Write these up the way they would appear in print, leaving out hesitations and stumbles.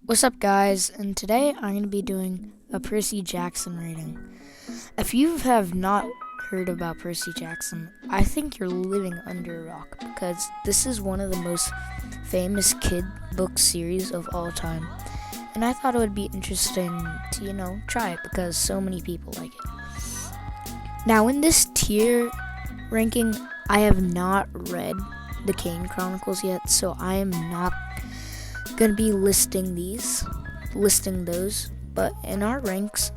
What's up, guys? And today I'm going to be doing a Percy Jackson reading. If you have not heard about Percy Jackson, I think you're living under a rock because this is one of the most famous kid book series of all time. And I thought it would be interesting to, try it because so many people like it. Now, in this tier ranking, I have not read the Kane chronicles yet, so I am not gonna be listing those, but in our ranks,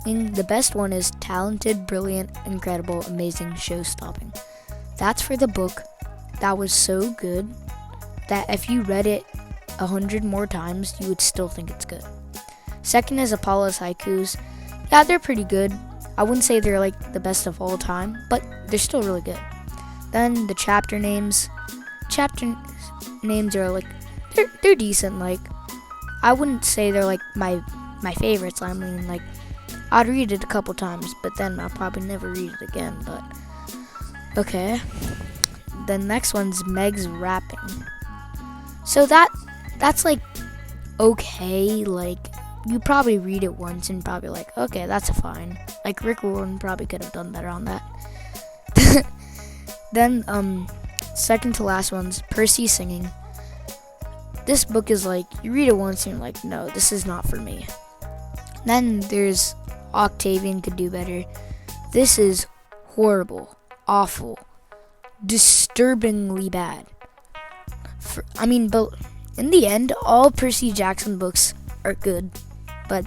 the best one is talented, brilliant, incredible, amazing, show-stopping. That's for the book that was so good that if you read it 100 more times, you would still think it's good. Second is Apollo's haikus. Yeah, they're pretty good. I wouldn't say they're like the best of all time, but they're still really good. Then the chapter names are like they're decent. Like, I wouldn't say they're like my favorites. I mean, like, I'd read it a couple times, but then I'll probably never read it again. But okay. The next one's Meg's rapping. So that's like okay. Like, you probably read it once and probably like, okay, that's fine. Like, Rick Warren probably could have done better on that. Then second to last one's Percy singing. This book is like, you read it once and you're like, no, this is not for me. Then there's Octavian Could Do Better. This is horrible, awful, disturbingly bad. But in the end, all Percy Jackson books are good, but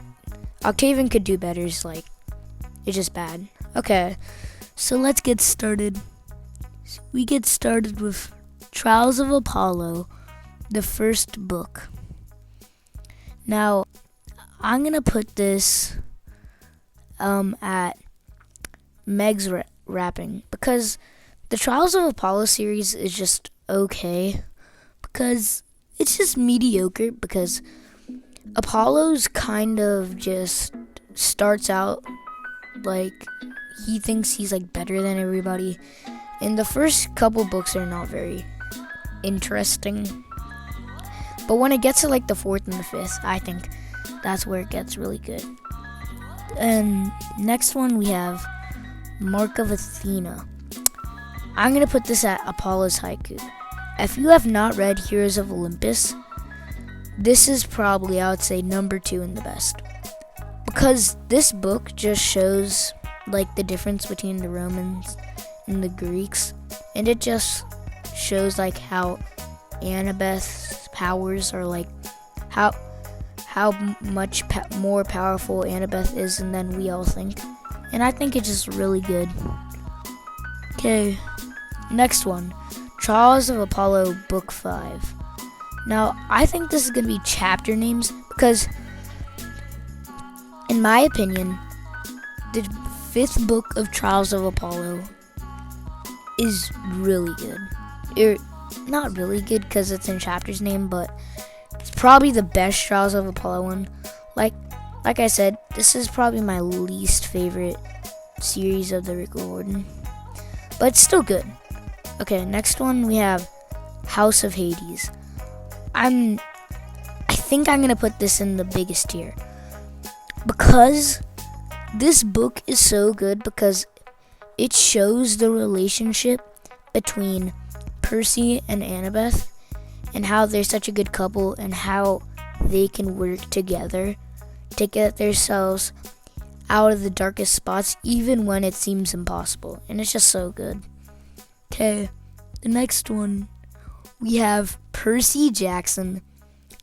Octavian Could Do Better is like, it's just bad. Okay, so let's get started. We get started with Trials of Apollo, the first book. Now, I'm gonna put this at Meg's rapping because the Trials of Apollo series is just okay because it's just mediocre because Apollo's kind of just starts out like he thinks he's like better than everybody, and the first couple books are not very interesting. But when it gets to like the fourth and the fifth, I think that's where it gets really good. And next one we have Mark of Athena. I'm going to put this at Apollo's haiku. If you have not read Heroes of Olympus, this is probably, I would say, number 2 in the best. Because this book just shows like the difference between the Romans and the Greeks. And it just shows how Annabeth's powers are like how much more powerful Annabeth is than we all think, and I think it's just really good. Okay, next one, Trials of Apollo Book 5. Now, I think this is gonna be chapter names because, in my opinion, the 5th book of Trials of Apollo is really good. Not really good because it's in chapter's name, but it's probably the best Trials of Apollo one. Like I said, this is probably my least favorite series of the Rick Warden, but it's still good. Okay, next one we have House of Hades. I think I'm gonna put this in the biggest tier because this book is so good because it shows the relationship between Percy and Annabeth and how they're such a good couple and how they can work together to get themselves out of the darkest spots even when it seems impossible, and it's just so good. Okay, the next one we have Percy Jackson,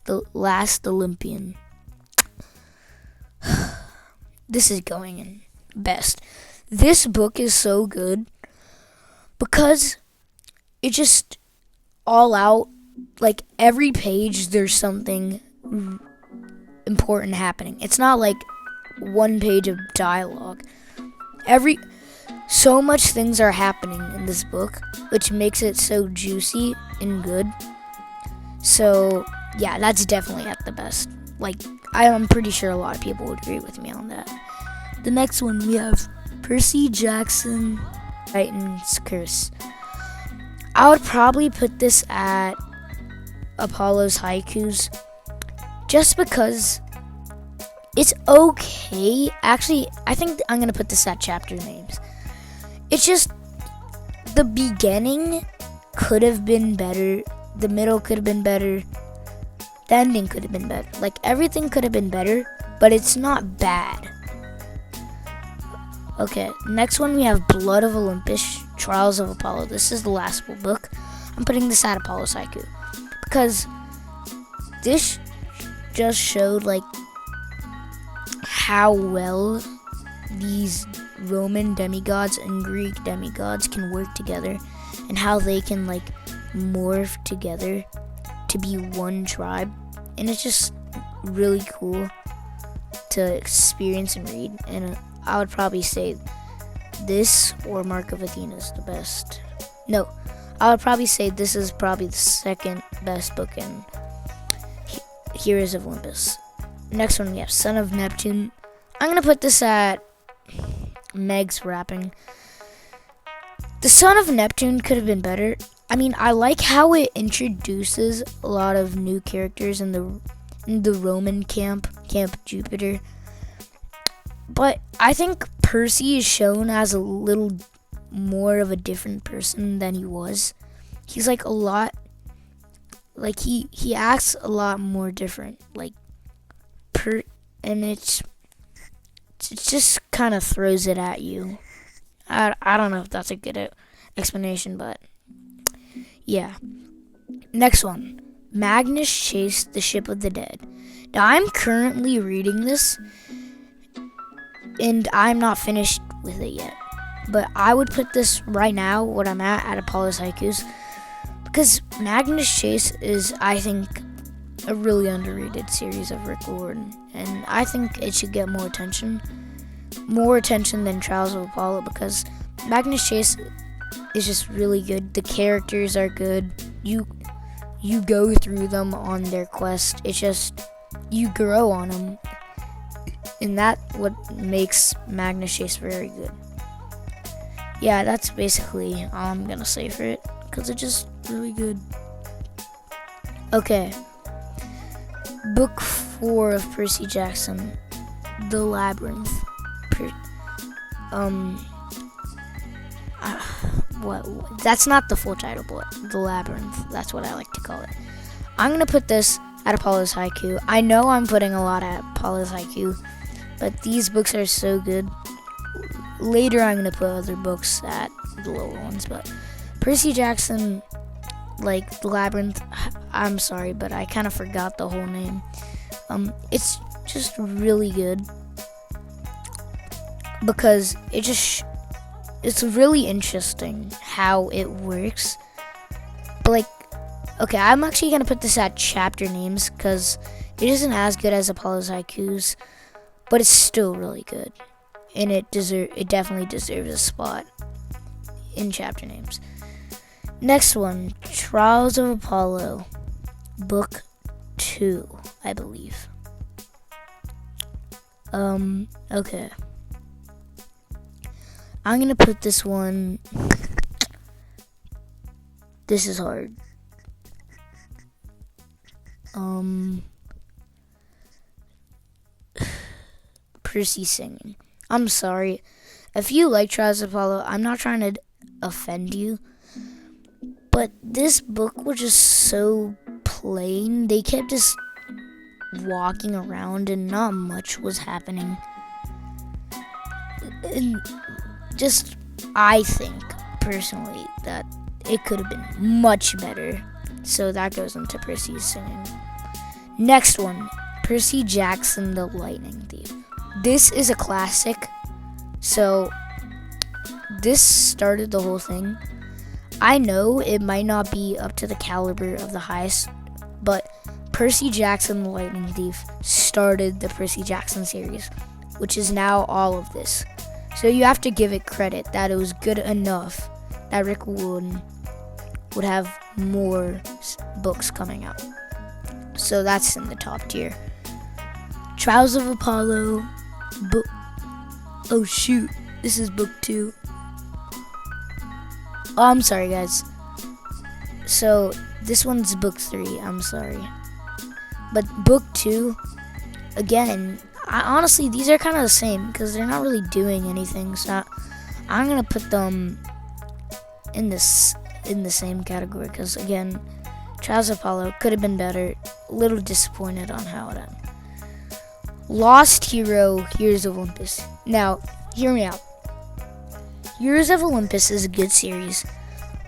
The Last Olympian. This is going in best. This book is so good because it just all out, like every page there's something important happening. It's not like one page of dialogue. So much things are happening in this book, which makes it so juicy and good. So yeah, that's definitely at the best. Like, I'm pretty sure a lot of people would agree with me on that. The next one we have Percy Jackson, Titan's Curse. I would probably put this at Apollo's haikus just because it's okay. Actually, I think I'm gonna put this at chapter names. It's just the beginning could have been better, the middle could have been better, the ending could have been better. Like, everything could have been better, but it's not bad. Okay, next one we have Blood of Olympus, Trials of Apollo. This is the last book. I'm putting this at Apollo's Haiku because this just showed like how well these Roman demigods and Greek demigods can work together, and how they can like morph together to be one tribe. And it's just really cool to experience and read. And I would probably say this or Mark of Athena is the best. No, I would probably say this is probably the second best book in Heroes of Olympus. Next one we have Son of Neptune. I'm gonna put this at Meg's wrapping. The Son of Neptune could have been better. I mean, I like how it introduces a lot of new characters in the Roman Camp Jupiter. But I think Percy is shown as a little more of a different person than he was. He's like a lot, like he acts a lot more different. Like, and it just kind of throws it at you. I don't know if that's a good explanation, but yeah. Next one, Magnus Chased the Ship of the Dead. Now, I'm currently reading this, and I'm not finished with it yet. But I would put this right now, what I'm at Apollo's Haikus, because Magnus Chase is, I think, a really underrated series of Rick Riordan, and I think it should get more attention than Trials of Apollo, because Magnus Chase is just really good. The characters are good. You go through them on their quest. It's just you grow on them, and that's what makes Magnus Chase very good. Yeah, that's basically all I'm gonna say for it, because it's just really good. Okay, book 4 of Percy Jackson, The Labyrinth. What? That's not the full title, but The Labyrinth. That's what I like to call it. I'm gonna put this at Apollo's Haiku. I know I'm putting a lot at Apollo's Haiku, but these books are so good. Later, I'm gonna put other books at the lower ones, but Percy Jackson, like The Labyrinth. I'm sorry, but I kind of forgot the whole name. It's just really good because it's really interesting how it works. But like, okay, I'm actually gonna put this at chapter names because it isn't as good as Apollo's Haikus, but it's still really good, and it definitely deserves a spot in chapter names. Next one, Trials of Apollo, book 2, I believe. Okay. I'm gonna put this one. This is hard. Percy singing. I'm sorry. If you like Trials of Apollo, I'm not trying to offend you, but this book was just so plain. They kept just walking around and not much was happening. And just, I think, personally, that it could have been much better. So that goes into Percy's singing. Next one, Percy Jackson, the Lightning Thief. This is a classic. So this started the whole thing. I know it might not be up to the caliber of the highest, but Percy Jackson, the Lightning Thief started the Percy Jackson series, which is now all of this. So you have to give it credit that it was good enough that Rick Riordan would have more books coming out. So that's in the top tier. Trials of Apollo, book. Oh shoot, this is book 2. Oh, I'm sorry, guys. So this one's book 3. I'm sorry. But book 2, again, honestly, these are kind of the same because they're not really doing anything. So I'm gonna put them in the same category because, again, Trials of Apollo could have been better. A little disappointed on how it ended. Lost Hero, Heroes of Olympus. Now, hear me out. Heroes of Olympus is a good series,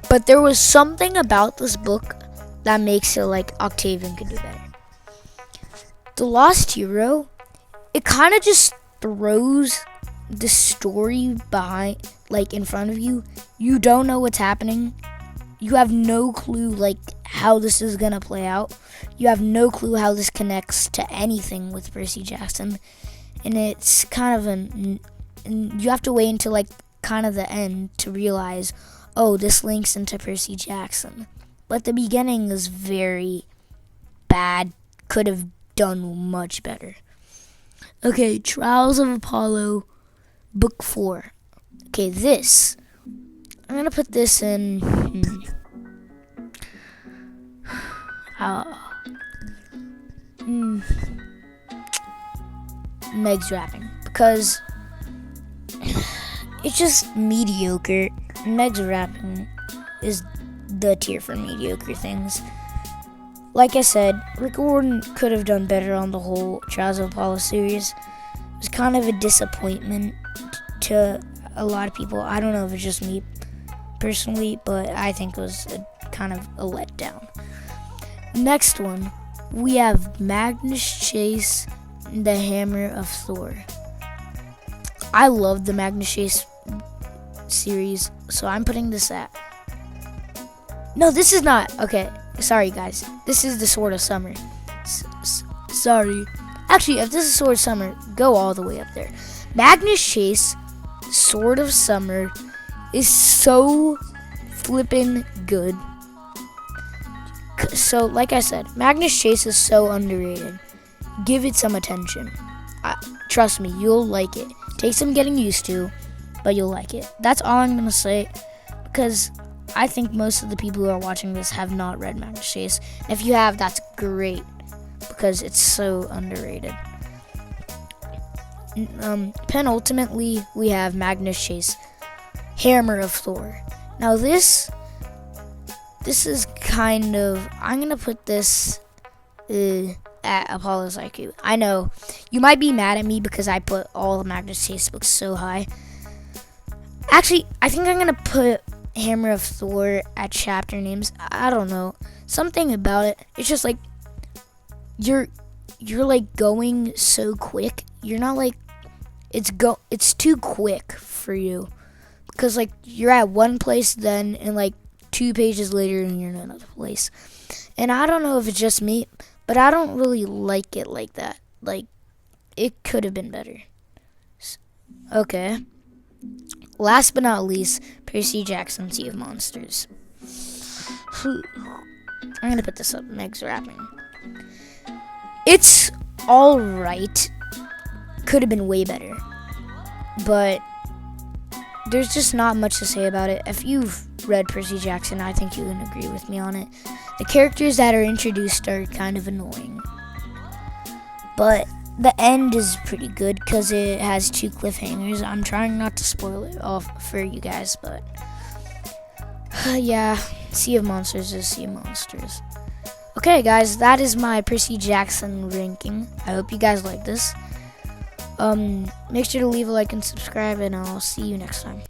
but there was something about this book that makes it like Octavian could do better. The Lost Hero, it kind of just throws the story behind, like, in front of you. You don't know what's happening. You have no clue, like, how this is gonna play out. You have no clue how this connects to anything with Percy Jackson, and it's kind of and you have to wait until, like, kind of the end to realize, oh, this links into Percy Jackson. But the beginning is very bad. Could have done much better. Okay, Trials of Apollo, book 4. Okay, this, I'm gonna put this in Meg's rapping, because it's just mediocre. Meg's rapping is the tier for mediocre things. Like I said, Rick Gordon could have done better on the whole Trials of Apollo series. It was kind of a disappointment to a lot of people. I don't know if it's just me personally, but I think it was kind of a letdown. Next one, we have Magnus Chase, the Hammer of Thor. I love the Magnus Chase series, so I'm putting this at... No, this is not. Okay, sorry guys. This is the Sword of Summer. Sorry. Actually, if this is Sword of Summer, go all the way up there. Magnus Chase, Sword of Summer, is so flippin' good. So, like I said, Magnus Chase is so underrated. Give it some attention. Trust me, you'll like it. Takes some getting used to, but you'll like it. That's all I'm going to say, because I think most of the people who are watching this have not read Magnus Chase. If you have, that's great, because it's so underrated. Penultimately, we have Magnus Chase, Hammer of Thor. Now this is kind of, I'm going to put this at Apollo's IQ. I know, you might be mad at me because I put all the Magnus Chase books so high. Actually, I think I'm going to put Hammer of Thor at chapter names. I don't know. Something about it. It's just like, you're like going so quick. You're not like, it's too quick for you. Because like, you're at one place then, and like 2 pages later, and you're in another place. And I don't know if it's just me, but I don't really like it like that. Like, it could have been better. Okay. Last but not least, Percy Jackson, Sea of Monsters. I'm gonna put this up. Meg's rapping. It's alright. Could have been way better. But there's just not much to say about it. If you've read Percy Jackson, I think you can agree with me on it. The characters that are introduced are kind of annoying. But the end is pretty good because it has 2 cliffhangers. I'm trying not to spoil it off for you guys, but yeah, Sea of Monsters is Sea of Monsters. Okay, guys, that is my Percy Jackson ranking. I hope you guys like this. Make sure to leave a like and subscribe, and I'll see you next time.